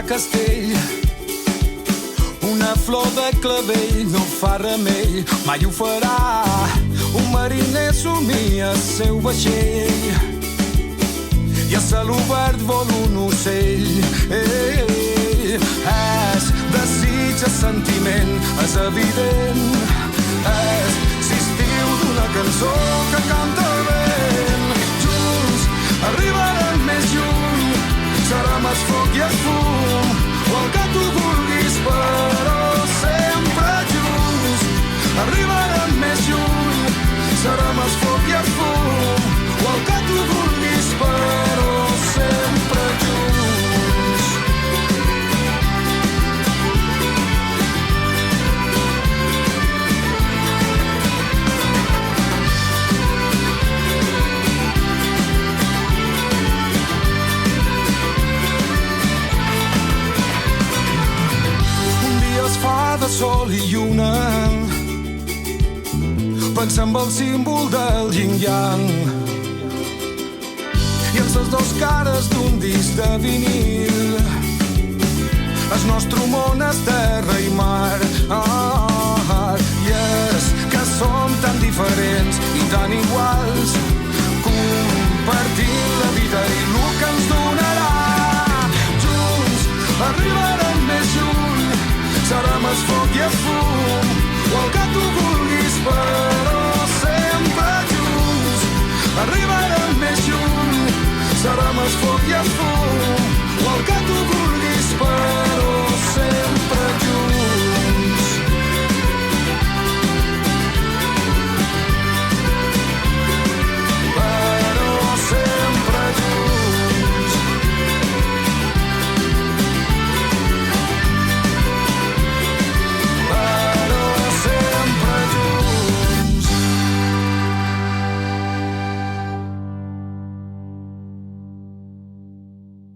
castell. Una flor de clavell no fa remei, mai ho farà. Un mariner somia el seu vaixell i a cel obert vol un ocell. És desig, és sentiment, és evident. És l'estiu d'una cançó que canta el vent. Junts arribarem més lluny, serem el foc i el fum, o el que tu vulguis, però sempre junts. Arribarem més lluny, serem el foc i el fum, o el que tu vulguis, però sempre junts. Un dia es fa de sol i lluna, pensa en el símbol del yin-yang i en les dos cares d'un disc de vinil. El nostre món és terra i mar, i és que som tan diferents i tan iguals, compartint la vida i el que ens donarà. Junts arribarem més lluny, serem el foc i el fum, o el que tu vulguis, però